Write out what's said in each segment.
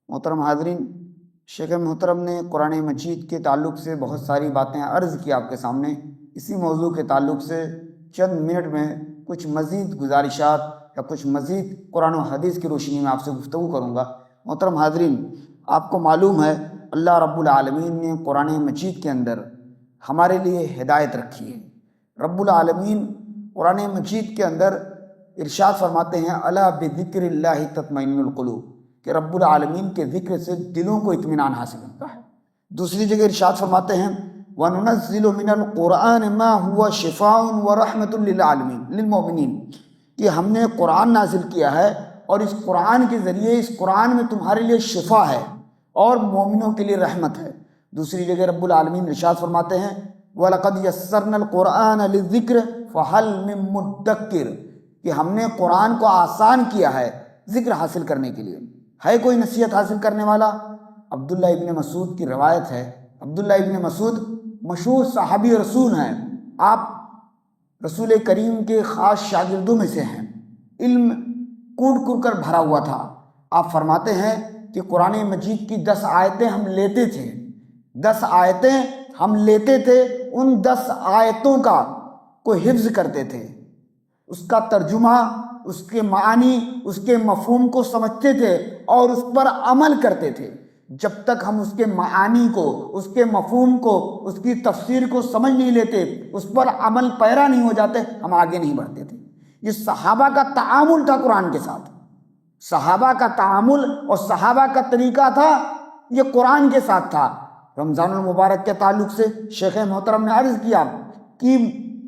محترم حاضرین، شیخ محترم نے قرآن مجید کے تعلق سے بہت ساری باتیں عرض کی آپ کے سامنے۔ اسی موضوع کے تعلق سے چند منٹ میں کچھ مزید گزارشات یا کچھ مزید قرآن و حدیث کی روشنی میں آپ سے گفتگو کروں گا۔ محترم حاضرین، آپ کو معلوم ہے اللہ رب العالمین نے قرآن مجید کے اندر ہمارے لیے ہدایت رکھی ہے۔ رب العالمین قرآن مجید کے اندر ارشاد فرماتے ہیں الا بذکر اللہ تطمئن القلوب، کہ رب العالمین کے ذکر سے دلوں کو اطمینان حاصل ہوتا ہے۔ دوسری جگہ ارشاد فرماتے ہیں وَنُنَزِّلُ مِنَ الْقُرْآنِ مَا هُوَ شِفَاءٌ وَرَحْمَةٌ لِلْمُؤْمِنِينَ، کہ ہم نے قرآن نازل کیا ہے اور اس قرآن کے ذریعے اس قرآن میں تمہارے لیے شفا ہے اور مومنوں کے لیے رحمت ہے۔ دوسری جگہ رب العالمین ارشاد فرماتے ہیں وَلَقَدْ يَسَّرْنَا الْقُرْآنَ لِلذِّكْرِ فَهَلْ مِن مُدَّكِّرٍ، کہ ہم نے قرآن کو آسان کیا ہے ذکر حاصل کرنے کے لیے، ہے کوئی نصیحت حاصل کرنے والا؟ عبداللہ ابن مسعود کی روایت ہے۔ عبداللہ ابن مسعود مشہور صحابی رسول ہیں، آپ رسول کریم کے خاص شاگردوں میں سے ہیں، علم کوٹ کوٹ کر بھرا ہوا تھا۔ آپ فرماتے ہیں کہ قرآن مجید کی 10 آیتیں ہم لیتے تھے، 10 آیتیں ہم لیتے تھے، ان 10 آیتوں کا کو حفظ کرتے تھے، اس کا ترجمہ، اس کے معنی، اس کے مفہوم کو سمجھتے تھے اور اس پر عمل کرتے تھے۔ جب تک ہم اس کے معانی کو، اس کے مفہوم کو، اس کی تفسیر کو سمجھ نہیں لیتے، اس پر عمل پیرا نہیں ہو جاتے، ہم آگے نہیں بڑھتے تھے۔ یہ صحابہ کا تعامل تھا قرآن کے ساتھ، صحابہ کا تعامل اور صحابہ کا طریقہ تھا، یہ قرآن کے ساتھ تھا۔ رمضان المبارک کے تعلق سے شیخ محترم نے عرض کیا کہ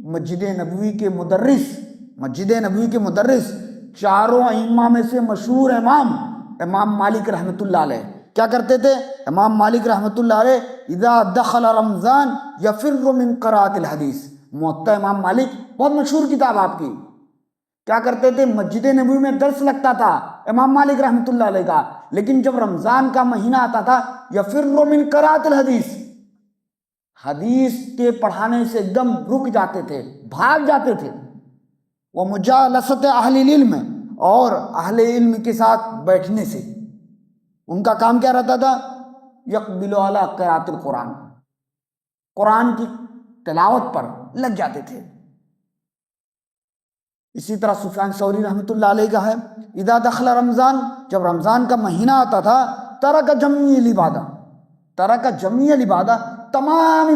مسجد نبوی کے مدرس چاروں ائمہ میں سے مشہور امام مالک رحمۃ اللہ علیہ کیا کرتے تھے؟ امام مالک رحمۃ اللہ علیہ اذا دخل رمضان یفر من قراءۃ الحدیث، موطا امام مالک بہت مشہور کتاب آپ کی، کیا کرتے تھے؟ مسجد نبوی میں درس لگتا تھا امام مالک رحمۃ اللہ علیہ کا، لیکن جب رمضان کا مہینہ آتا تھا یفر من قراءۃ الحدیث، حدیث کے پڑھانے سے ایک دم رک جاتے تھے، بھاگ جاتے تھے۔ وہ مجالست اہل العلم، اور اہل علم کے ساتھ بیٹھنے سے ان کا کام کیا رہتا تھا؟ یقبل علی قراءۃ القرآن، قرآن کی تلاوت پر لگ جاتے تھے۔ اسی طرح سفیان ثوری رحمۃ اللہ علیہ کا ہے اذا دخل رمضان، جب رمضان کا مہینہ آتا تھا ترک جمیع العبادہ، تمام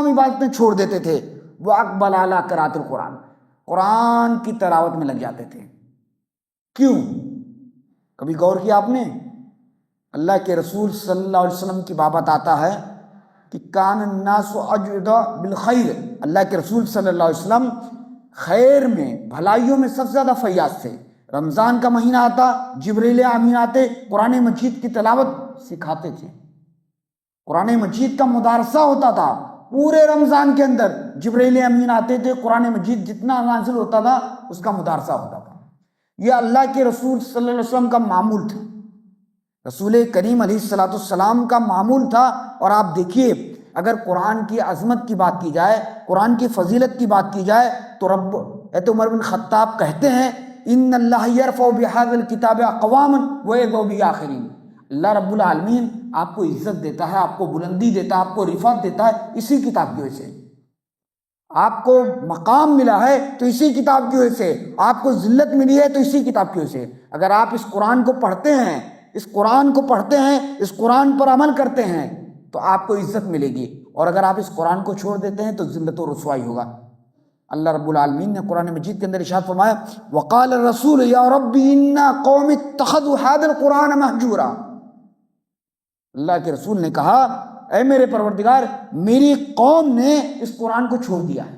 عبادتیں چھوڑ دیتے تھے، واقبل علی قراءۃ القرآن، قرآن کی تلاوت میں لگ جاتے تھے۔ کیوں؟ کبھی غور کیا آپ نے؟ اللہ کے رسول صلی اللہ علیہ وسلم کی بابت آتا ہے کہ کان الناس اجود بالخیر، اللہ کے رسول صلی اللہ علیہ وسلم خیر میں، بھلائیوں میں سب سے زیادہ فیاض تھے۔ رمضان کا مہینہ آتا، جبریل امین آتے، قرآن مجید کی تلاوت سکھاتے تھے، قرآن مجید کا مدارسہ ہوتا تھا پورے رمضان کے اندر، جبریل امین آتے تھے، قرآن مجید جتنا نازل ہوتا تھا اس کا مدارسہ ہوتا تھا۔ یہ اللہ کے رسول صلی اللہ علیہ وسلم کا معمول تھا، رسول کریم علیہ الصلوۃ والسلام کا معمول تھا۔ اور آپ دیکھیے، اگر قرآن کی عظمت کی بات کی جائے، قرآن کی فضیلت کی بات کی جائے تو حضرت عمر بن خطاب کہتے ہیں ان اللہ یرفع بہذا الکتاب اقواما ویضع بہ آخرین، اللہ رب العالمین آپ کو عزت دیتا ہے، آپ کو بلندی دیتا ہے، آپ کو رفعت دیتا ہے اسی کتاب کی وجہ سے، آپ کو مقام ملا ہے تو اسی کتاب کی وجہ سے، آپ کو ذلت ملی ہے تو اسی کتاب کی وجہ سے۔ اگر آپ اس قرآن کو پڑھتے ہیں، اس قرآن پر عمل کرتے ہیں تو آپ کو عزت ملے گی، اور اگر آپ اس قرآن کو چھوڑ دیتے ہیں تو ذلت و رسوائی ہوگا۔ اللہ رب العالمین نے قرآن مجید کے اندر ارشاد فرمایا وقال الرسول یا رب ان قوم اتخذوا هذا القرآن مہجورا، اللہ کے رسول نے کہا اے میرے پروردگار، میری قوم نے اس قرآن کو چھوڑ دیا ہے۔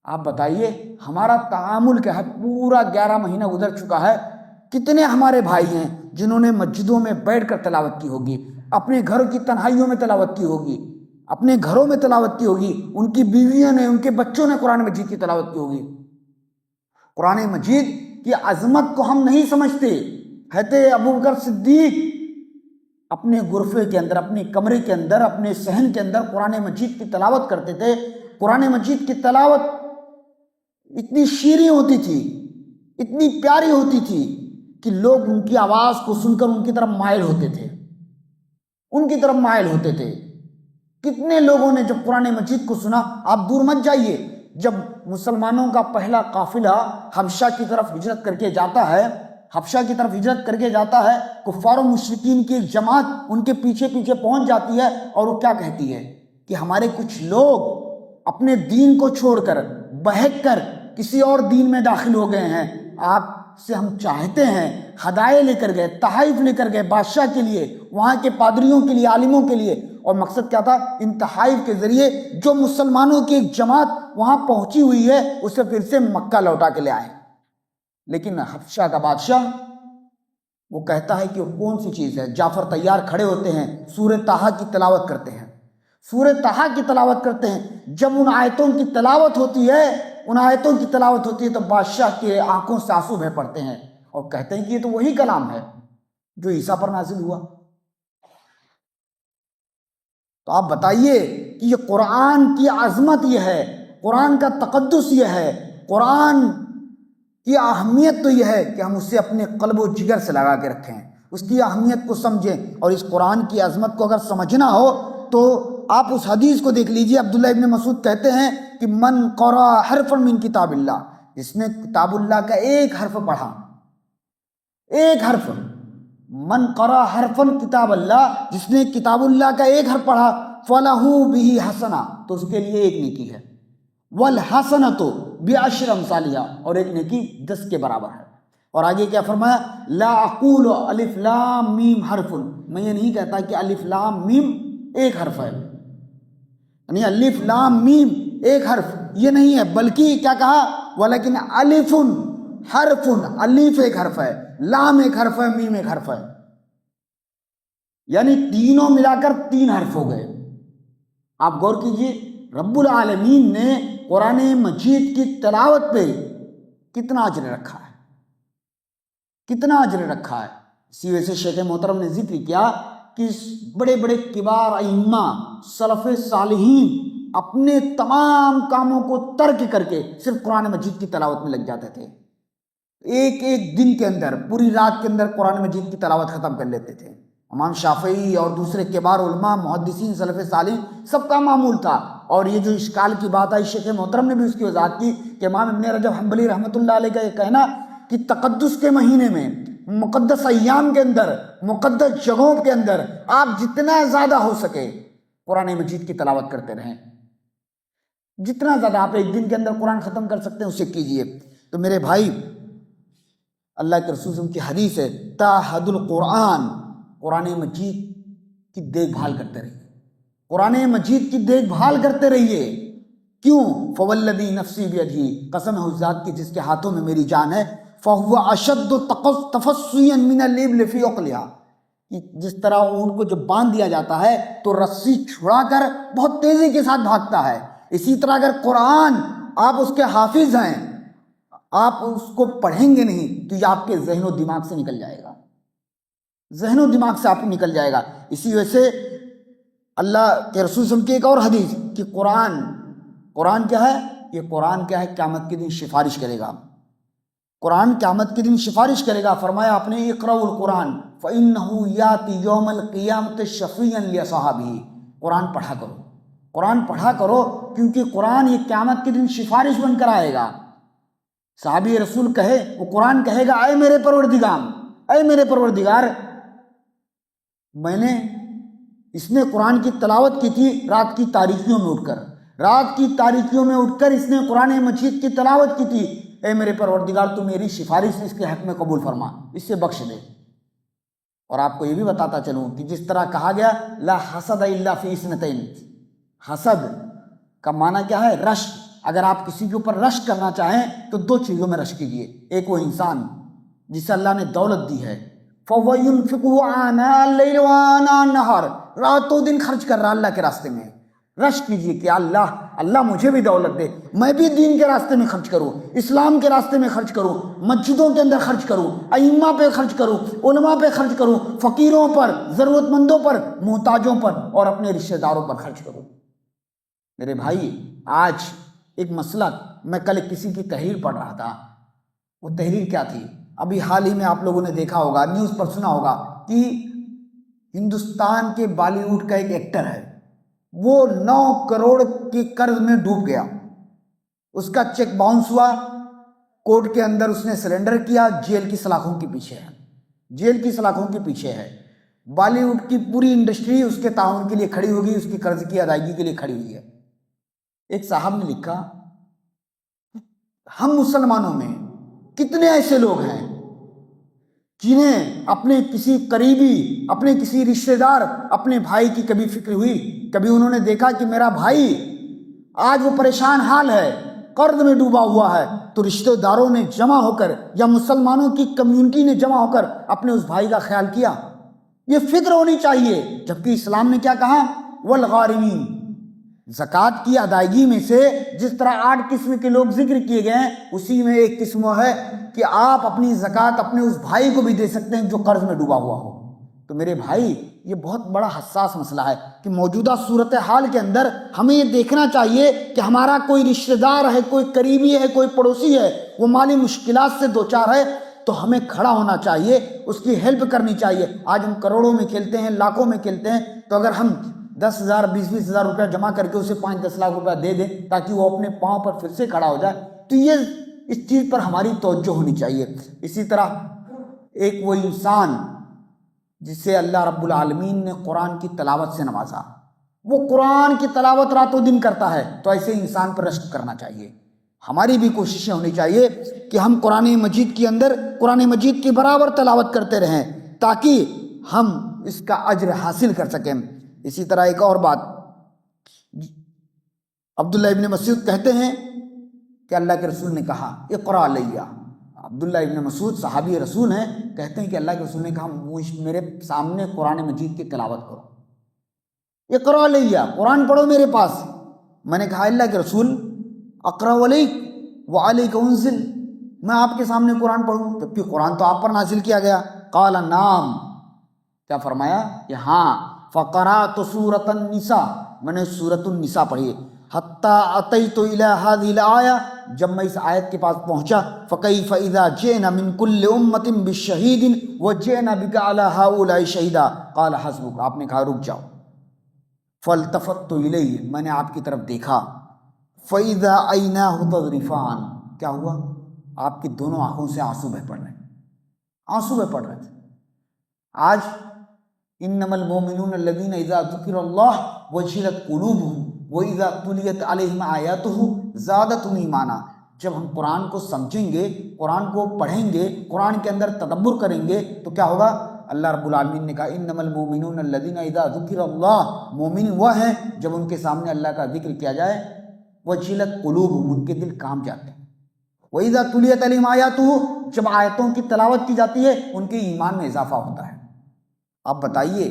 آپ بتائیے ہمارا تعامل کیا ہے؟ پورا 11 مہینہ گزر چکا ہے، کتنے ہمارے بھائی ہیں جنہوں نے مسجدوں میں بیٹھ کر تلاوت کی ہوگی، اپنے گھر کی تنہائیوں میں تلاوت کی ہوگی، اپنے گھروں میں تلاوت کی ہوگی، ان کی بیویوں نے، ان کے بچوں نے قرآن مجید کی تلاوت کی ہوگی۔ قرآن مجید کی عظمت کو ہم نہیں سمجھتے۔ حضرت ابوبکر صدیق اپنے غرفے کے اندر، اپنے کمرے کے اندر، اپنے صحن کے اندر قرآن مجید کی تلاوت کرتے تھے۔ قرآن مجید کی تلاوت اتنی شیریں ہوتی تھی، اتنی پیاری ہوتی تھی کہ لوگ ان کی آواز کو سن کر ان کی طرف مائل ہوتے تھے، ان کی طرف مائل ہوتے تھے۔ کتنے لوگوں نے جب قرآن مجید کو سنا، آپ دور مت جائیے، جب مسلمانوں کا پہلا قافلہ حبشہ کی طرف ہجرت کر کے جاتا ہے، حبشہ کی طرف ہجرت کر کے جاتا ہے، کفار و مشرکین کی ایک جماعت ان کے پیچھے پیچھے پہنچ جاتی ہے، اور وہ کیا کہتی ہے کہ ہمارے کچھ لوگ اپنے دین کو چھوڑ کر بہک کر کسی اور دین میں داخل ہو گئے ہیں، آپ سے ہم چاہتے ہیں، ہدایے لے کر گئے، تحائف لے کر گئے بادشاہ کے لیے، وہاں کے پادریوں کے لیے، عالموں کے لیے، اور مقصد کیا تھا؟ ان تحائف کے ذریعے جو مسلمانوں کی ایک جماعت وہاں پہنچی ہوئی ہے اسے پھر سے مکہ لوٹا کے لے آئے۔ لیکن حبشہ کا بادشاہ وہ کہتا ہے کہ وہ کون سی چیز ہے؟ جعفر طیار کھڑے ہوتے ہیں، سورہ طٰہٰ کی تلاوت کرتے ہیں، سورہ طٰہٰ کی تلاوت کرتے ہیں۔ جب ان آیتوں کی تلاوت ہوتی ہے، ان آیتوں کی تلاوت ہوتی ہے تو بادشاہ کے آنکھوں سے آنسو بہہ پڑتے ہیں، اور کہتے ہیں کہ یہ تو وہی کلام ہے جو عیسیٰ پر نازل ہوا۔ تو آپ بتائیے کہ یہ قرآن کی عظمت یہ ہے، قرآن کا تقدس یہ ہے، قرآن کی اہمیت تو یہ ہے کہ ہم اسے اپنے قلب و جگر سے لگا کے رکھیں، اس کی اہمیت کو سمجھیں، اور اس قرآن کی عظمت کو اگر سمجھنا ہو تو آپ اس حدیث کو دیکھ لیجئے۔ عبداللہ ابن مسعود کہتے ہیں کہ من قرأ حرفا من کتاب اللہ، جس نے کتاب اللہ کا ایک حرف پڑھا، ایک حرف، من قرأ حرفا کتاب اللہ، جس نے کتاب اللہ کا ایک حرف پڑھا، فَلَهُ بِهِ حَسَنَةٌ، تو اس کے لیے ایک نیکی ہے، وَالْحَسَنَةُ بِعَشْرِ أَمْثَالِهَا، اور ایک نیکی 10 کے برابر ہے۔ اور آگے کیا فرمایا؟ لا اقول الف لام میم حرف، میں یہ نہیں کہتا کہ الف لام میم ایک حرف ہے، یعنی الف لام میم ایک حرف یہ نہیں ہے، بلکہ کیا کہا؟ ولیکن الف حرف، الف ایک حرف ہے، لام ایک حرف ہے، میم ایک حرف ہے، یعنی تینوں ملا کر 3 حرف ہو گئے۔ آپ غور کیجئے، رب العالمین نے قرآن مجید کی تلاوت پہ کتنا اجر رکھا ہے، کتنا اجر رکھا ہے۔ اسی وجہ سے شیخ محترم نے ذکر کیا کہ بڑے بڑے کبار ائمہ سلف صالحین اپنے تمام کاموں کو ترک کر کے صرف قرآن مجید کی تلاوت میں لگ جاتے تھے، ایک ایک دن کے اندر، پوری رات کے اندر قرآن مجید کی تلاوت ختم کر لیتے تھے۔ امام شافعی اور دوسرے کبار علماء، محدثین، سلف صالحین، سب کا معمول تھا۔ اور یہ جو اشکال کی بات آئی، شیخ محترم نے بھی اس کی وضاحت کی کہ امام ابن رجب حنبلی رحمۃ اللہ علیہ کا یہ کہنا کہ تقدس کے مہینے میں، مقدس ایام کے اندر، مقدس جگہوں کے اندر آپ جتنا زیادہ ہو سکے قرآن مجید کی تلاوت کرتے رہیں، جتنا زیادہ آپ ایک دن کے اندر قرآن ختم کر سکتے ہیں اسے کیجئے۔ تو میرے بھائی، اللہ کے رسول کی حدیث ہے، تعہد القرآن، قرآن مجید کی دیکھ بھال کرتے رہیے، قرآن مجید کی دیکھ بھال کرتے رہیے۔ کیوں؟ فوالذی نفسی بیدہ، قسم ہے اس ذات کی جس کے ہاتھوں میں میری جان ہے، فہو اشد تفصیا من الابل فی عقلها، جس طرح اونٹ کو جب باندھ دیا جاتا ہے تو رسی چھڑا کر بہت تیزی کے ساتھ بھاگتا ہے، اسی طرح اگر قرآن آپ اس کے حافظ ہیں، آپ اس کو پڑھیں گے نہیں تو یہ آپ کے ذہن و دماغ سے نکل جائے گا، ذہن و دماغ سے آپ نکل جائے گا۔ اسی وجہ سے اللہ کے رسول صلی اللہ علیہ وسلم کی ایک اور حدیث کہ قرآن کیا ہے؟ یہ قرآن کیا ہے؟ قیامت کے دن سفارش کرے گا، قرآن قیامت کے دن سفارش کرے گا۔ فرمایا آپ نے، اقرؤوا القرآن فإنہ یاتی یوم القیامۃ شفیعا لأصحابہ، قرآن پڑھا کرو، قرآن پڑھا کرو، کیونکہ قرآن یہ قیامت کے دن سفارش بن کر آئے گا۔ صحابی رسول کہے، وہ قرآن کہے گا، اے میرے پروردگار، اے میرے پروردگار، اس نے قرآن کی تلاوت کی تھی رات کی تاریکیوں میں اٹھ کر، رات کی تاریکیوں میں اٹھ کر اس نے قرآن مجید کی تلاوت کی تھی، اے میرے پروردگار تو میری سفارش اس کے حق میں قبول فرما، اس سے بخش دے۔ اور آپ کو یہ بھی بتاتا چلوں کہ جس طرح کہا گیا لا حسد الا فی اثنتین، حسد کا معنی کیا ہے؟ رشک۔ اگر آپ کسی کے اوپر رشک کرنا چاہیں تو 2 چیزوں میں رشک کیجئے، ایک وہ انسان جسے اللہ نے دولت دی ہے، فَهُوَ يُنْفِقُهُ آنَاءَ اللَّيْلِ وَآنَاءَ النَّهَارِ، راتوں دن خرچ کر رہا اللہ کے راستے میں، رشک کیجئے کہ اللہ مجھے بھی دولت دے، میں بھی دین کے راستے میں خرچ کروں، اسلام کے راستے میں خرچ کروں، مسجدوں کے اندر خرچ کروں، ائمہ پہ خرچ کروں، علماء پہ خرچ کروں، فقیروں پر، ضرورت مندوں پر، محتاجوں پر، اور اپنے رشتہ داروں پر خرچ کروں۔ میرے بھائی، آج ایک مسئلہ، میں کل کسی کی تحریر پڑھ رہا تھا، وہ تحریر کیا تھی؟ ابھی حال ہی میں آپ لوگوں نے دیکھا ہوگا، نیوز پر سنا ہوگا کہ ہندوستان کے بالی ووڈ کا ایک ایکٹر ہے، وہ 9 کروڑ کے قرض میں ڈوب گیا، اس کا چیک باؤنس ہوا، کورٹ کے اندر اس نے سرنڈر کیا، جیل کی سلاخوں کے پیچھے ہے، جیل کی سلاخوں کے پیچھے ہے۔ بالی ووڈ کی پوری انڈسٹری اس کے تعاون کے لیے کھڑی ہوگی، اس کی قرض کی ادائیگی کے لیے کھڑی ہوئی ہے۔ ایک صاحب نے لکھا، ہم مسلمانوں میں کتنے ایسے لوگ ہیں جنہیں اپنے کسی قریبی، اپنے کسی رشتہ دار، اپنے بھائی کی کبھی فکر ہوئی، کبھی انہوں نے دیکھا کہ میرا بھائی آج وہ پریشان حال ہے، قرض میں ڈوبا ہوا ہے، تو رشتہ داروں نے جمع ہو کر یا مسلمانوں کی کمیونٹی نے جمع ہو کر اپنے اس بھائی کا خیال کیا۔ یہ فکر ہونی چاہیے، جبکہ اسلام نے کیا کہا؟ والغارمین، زکوٰۃ کی ادائیگی میں سے جس طرح 8 قسم کے لوگ ذکر کیے گئے ہیں، اسی میں ایک قسم ہے کہ آپ اپنی زکوٰۃ اپنے اس بھائی کو بھی دے سکتے ہیں جو قرض میں ڈوبا ہوا ہو۔ تو میرے بھائی، یہ بہت بڑا حساس مسئلہ ہے کہ موجودہ صورتحال کے اندر ہمیں یہ دیکھنا چاہیے کہ ہمارا کوئی رشتہ دار ہے، کوئی قریبی ہے، کوئی پڑوسی ہے، وہ مالی مشکلات سے دوچار ہے، تو ہمیں کھڑا ہونا چاہیے، اس کی ہیلپ کرنی چاہیے۔ آج ہم کروڑوں میں کھیلتے ہیں، لاکھوں میں کھیلتے ہیں، تو اگر ہم 10,000 20,000 ہزار روپیہ جمع کر کے اسے 5-10 لاکھ روپیہ دے دیں تاکہ وہ اپنے پاؤں پر پھر سے کھڑا ہو جائے، تو یہ اس چیز پر ہماری توجہ ہونی چاہیے۔ اسی طرح ایک وہ انسان جسے اللہ رب العالمین نے قرآن کی تلاوت سے نوازا، وہ قرآن کی تلاوت رات و دن کرتا ہے، تو ایسے انسان پر رشک کرنا چاہیے۔ ہماری بھی کوششیں ہونی چاہیے کہ ہم قرآن مجید کے اندر قرآن مجید کی برابر تلاوت کرتے رہیں تاکہ ہم اس کا اجر حاصل کر سکیں۔ اسی طرح ایک اور بات، عبداللہ ابن مسعود کہتے ہیں کہ اللہ کے رسول نے کہا اقرأ علیہ، عبداللہ ابن مسعود صحابی رسول ہیں، کہتے ہیں کہ اللہ کے رسول نے کہا میرے سامنے قرآن مجید کی تلاوت کرو، اقرأ علیہ، قرآن پڑھو میرے پاس۔ میں نے کہا اللہ کے رسول اقرأ علیک وعلیک انزل، میں آپ کے سامنے قرآن پڑھوں جبکہ قرآن تو آپ پر نازل کیا گیا؟ قال نعم، کیا فرمایا کہ ہاں، فقرأت سورۃ النساء، میں نے سورۃ النساء پڑھی، حتی اتیت الی ہذہ الآیہ، جب میں اس آیت کے پاس پہنچا، فکیف اذا جئنا من کل امۃ بشہید وجئنا بک علی ہؤلاء شہیدا، قال حسبک، آپ نے کہا رک جاؤ، فالتفت الیہ، میں نے آپ کی طرف دیکھا، فاذا عیناہ تذرفان، کیا ہوا؟ آپ کی دونوں آنکھوں سے آنسو بہ پڑ رہے ہیں، آنسو بہ پڑ رہے تھے۔ آج انما المؤمنون الذین اذا ذکر اللہ وجلت قلوبہم واذا تلیت علیہم آیاتہ زادتہم ایمانا، جب ہم قرآن کو سمجھیں گے، قرآن کو پڑھیں گے، قرآن کے اندر تدبر کریں گے تو کیا ہوگا؟ اللہ رب العالمین نے کہا انما المؤمنون الذین اذا ذکر اللہ، مومن وہ ہیں جب ان کے سامنے اللہ کا ذکر کیا جائے، وجلت قلوبہم، ان کے دل کانپ جاتے ہیں، وَإِذَا تُلِيَتْ عَلَيْهِمْ آیَاتُهُ، جب آیتوں کی تلاوت کی جاتی ہے ان کے ایمان میں اضافہ ہوتا ہے۔ اب بتائیے،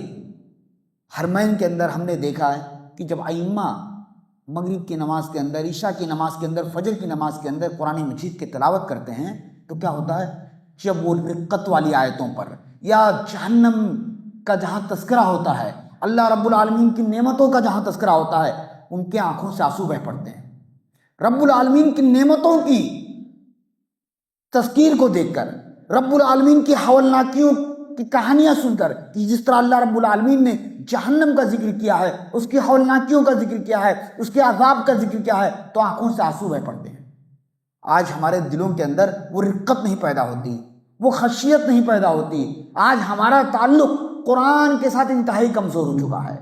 حرمین کے اندر ہم نے دیکھا ہے کہ جب ائمہ مغرب کی نماز کے اندر، عشاء کی نماز کے اندر، فجر کی نماز کے اندر قرآن مجید کی تلاوت کرتے ہیں تو کیا ہوتا ہے؟ جب وہ رقت والی آیتوں پر یا جہنم کا جہاں تذکرہ ہوتا ہے، اللہ رب العالمین کی نعمتوں کا جہاں تذکرہ ہوتا ہے، ان کے آنکھوں سے آنسو بہ پڑتے ہیں۔ رب العالمین کی نعمتوں کی تذکیر کو دیکھ کر، رب العالمین کی ہولناکیوں کی کہانیاں سن کر، کہ جس طرح اللہ رب العالمین نے جہنم کا ذکر کیا ہے، اس کی ہولناکیوں کا ذکر کیا ہے، اس کے عذاب کا ذکر کیا ہے، تو آنکھوں سے آنسو بہ پڑتے ہیں۔ آج ہمارے دلوں کے اندر وہ رقت نہیں پیدا ہوتی، وہ خشیت نہیں پیدا ہوتی۔ آج ہمارا تعلق قرآن کے ساتھ انتہائی کمزور ہو چکا ہے۔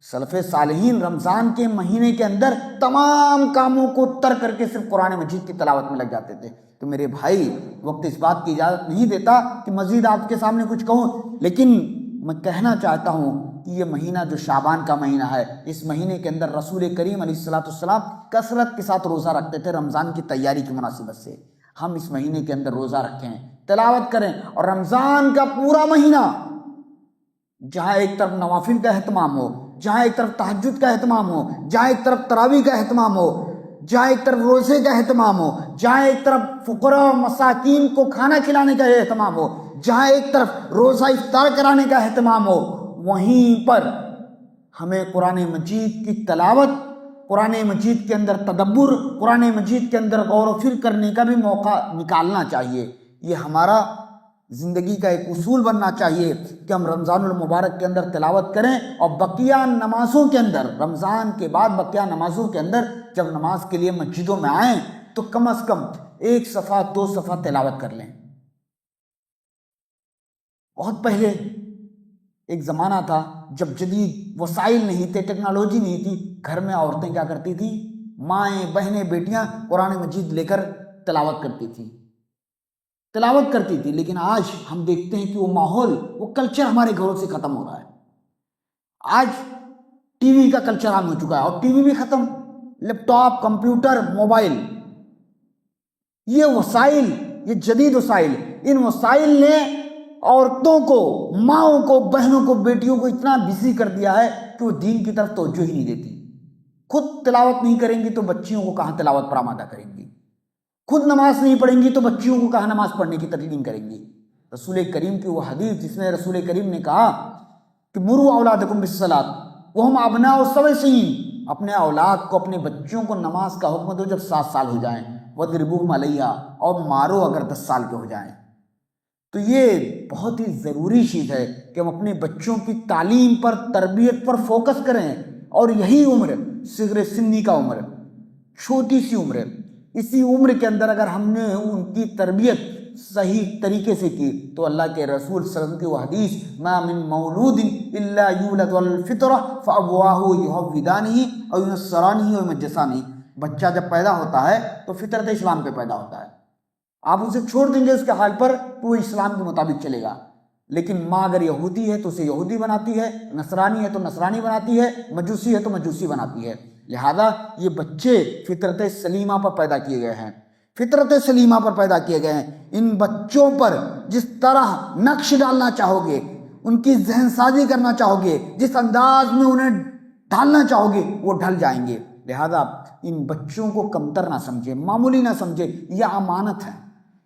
سلف صالحین رمضان کے مہینے کے اندر تمام کاموں کو ترک کر کے صرف قرآن مجید کی تلاوت میں لگ جاتے تھے۔ تو میرے بھائی، وقت اس بات کی اجازت نہیں دیتا کہ مزید آپ کے سامنے کچھ کہوں، لیکن میں کہنا چاہتا ہوں کہ یہ مہینہ جو شعبان کا مہینہ ہے، اس مہینے کے اندر رسول کریم علیہ السلام کثرت کے ساتھ روزہ رکھتے تھے رمضان کی تیاری کی مناسبت سے۔ ہم اس مہینے کے اندر روزہ رکھیں، تلاوت کریں، اور رمضان کا پورا مہینہ جہاں ایک طرف نوافل کا اہتمام ہو، جہاں ایک طرف تہجد کا اہتمام ہو، جہاں ایک طرف تراویح کا اہتمام ہو، جہاں ایک طرف روزے کا اہتمام ہو، جہاں ایک طرف فقراء و مساکین کو کھانا کھلانے کا اہتمام ہو، جہاں ایک طرف روزہ افطار کرانے کا اہتمام ہو، وہیں پر ہمیں قرآن مجید کی تلاوت، قرآن مجید کے اندر تدبر، قرآن مجید کے اندر غور و فکر کرنے کا بھی موقع نکالنا چاہیے۔ یہ ہمارا زندگی کا ایک اصول بننا چاہیے کہ ہم رمضان المبارک کے اندر تلاوت کریں، اور بقیہ نمازوں کے اندر، رمضان کے بعد بقیہ نمازوں کے اندر جب نماز کے لیے مسجدوں میں آئیں تو کم از کم 1 صفحہ 2 صفحہ تلاوت کر لیں۔ بہت پہلے ایک زمانہ تھا جب جدید وسائل نہیں تھے، ٹیکنالوجی نہیں تھی، گھر میں عورتیں کیا کرتی تھیں؟ مائیں، بہنیں، بیٹیاں قرآن مجید لے کر تلاوت کرتی تھی، لیکن آج ہم دیکھتے ہیں کہ وہ ماحول، وہ کلچر ہمارے گھروں سے ختم ہو رہا ہے۔ آج ٹی وی کا کلچر عام ہو چکا ہے، اور ٹی وی بھی ختم، لیپ ٹاپ، کمپیوٹر، موبائل، یہ وسائل، یہ جدید وسائل، ان وسائل نے عورتوں کو، ماؤں کو، بہنوں کو، بیٹیوں کو اتنا بزی کر دیا ہے کہ وہ دین کی طرف توجہ ہی نہیں دیتی۔ خود تلاوت نہیں کریں گی تو بچیوں کو کہاں تلاوت پر آمادہ کریں گی؟ خود نماز نہیں پڑھیں گی تو بچیوں کو کہاں نماز پڑھنے کی تلقین کریں گی؟ رسول کریم کی وہ حدیث جس میں رسول کریم نے کہا کہ مروا اولادکم بالصلاۃ وہم ابناء 7 سنین، اپنے اولاد کو، اپنے بچوں کو نماز کا حکم دو جب 7 سال ہو جائیں، وَاضْرِبُوهُمْ عَلَيْهَا، اور مارو اگر 10 سال کے ہو جائیں۔ تو یہ بہت ہی ضروری چیز ہے کہ ہم اپنے بچوں کی تعلیم پر، تربیت پر فوکس کریں، اور یہی عمر، صغر سنی کا عمر، چھوٹی سی عمر، اسی عمر کے اندر اگر ہم نے ان کی تربیت صحیح طریقے سے کی تو اللہ کے رسول صلی اللہ علیہ وسلم کی وہ حدیث ما من مولود الا یولد علی الفطرہ فابواہ یہودانہ او ینصرانہ او یمجسانہ، بچہ جب پیدا ہوتا ہے تو فطرت اسلام پہ پیدا ہوتا ہے، آپ اسے چھوڑ دیں گے اس کے حال پر تو وہ اسلام کے مطابق چلے گا، لیکن ماں اگر یہودی ہے تو اسے یہودی بناتی ہے، نصرانی ہے تو نصرانی بناتی ہے، مجوسی ہے تو مجوسی بناتی ہے۔ لہذا یہ بچے فطرت سلیمہ پر پیدا کیے گئے ہیں، فطرت سلیمہ پر پیدا کیے گئے ہیں۔ ان بچوں پر جس طرح نقش ڈالنا چاہو گے، ان کی ذہن سازی کرنا چاہو گے، جس انداز میں انہیں ڈھالنا چاہو گے وہ ڈھل جائیں گے۔ لہذا ان بچوں کو کمتر نہ سمجھے، معمولی نہ سمجھے، یہ امانت ہے،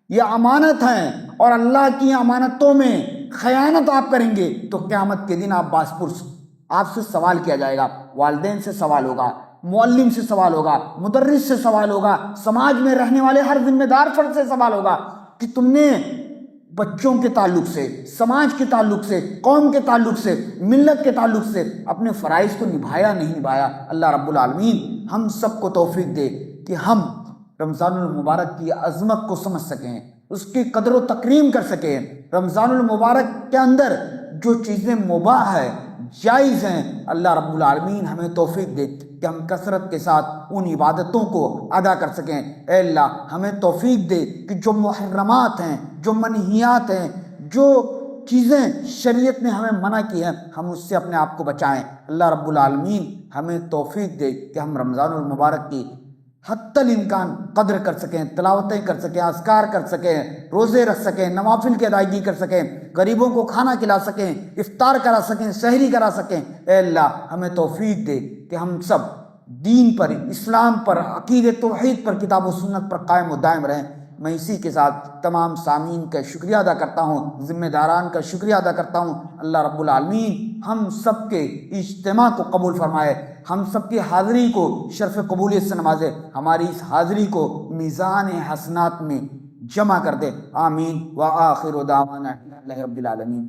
یہ امانت ہیں، اور اللہ کی امانتوں میں خیانت آپ کریں گے تو قیامت کے دن آپ باس پرس، آپ سے سوال کیا جائے گا، والدین سے سوال ہوگا، معلم سے سوال ہوگا، مدرس سے سوال ہوگا، سماج میں رہنے والے ہر ذمہ دار فرد سے سوال ہوگا کہ تم نے بچوں کے تعلق سے، سماج کے تعلق سے، قوم کے تعلق سے، ملت کے تعلق سے اپنے فرائض کو نبھایا نہیں نبھایا۔ اللہ رب العالمین ہم سب کو توفیق دے کہ ہم رمضان المبارک کی عظمت کو سمجھ سکیں، اس کی قدر و تکریم کر سکیں۔ رمضان المبارک کے اندر جو چیزیں مباح ہے، جائز ہیں، اللہ رب العالمین ہمیں توفیق دے کہ ہم کثرت کے ساتھ ان عبادتوں کو ادا کر سکیں۔ اے اللہ ہمیں توفیق دے کہ جو محرمات ہیں، جو منہیات ہیں، جو چیزیں شریعت نے ہمیں منع کی ہیں، ہم اس سے اپنے آپ کو بچائیں۔ اللہ رب العالمین ہمیں توفیق دے کہ ہم رمضان المبارک کی حتی الامکان قدر کر سکیں، تلاوتیں کر سکیں، اذکار کر سکیں، روزے رکھ سکیں، نوافل کی ادائیگی کر سکیں، غریبوں کو کھانا کھلا سکیں، افطار کرا سکیں، سحری کرا سکیں۔ اے اللہ ہمیں توفیق دے کہ ہم سب دین پر، اسلام پر، عقیدہ توحید پر، کتاب و سنت پر قائم و دائم رہیں۔ میں اسی کے ساتھ تمام سامعین کا شکریہ ادا کرتا ہوں، ذمہ داران کا شکریہ ادا کرتا ہوں۔ اللہ رب العالمین ہم سب کے اجتماع کو قبول فرمائے، ہم سب کی حاضری کو شرف قبولیت سے نوازے، ہماری اس حاضری کو میزان حسنات میں جمع کر دے۔ آمین۔ وآخر دعوانا الحمدللہ رب العالمین۔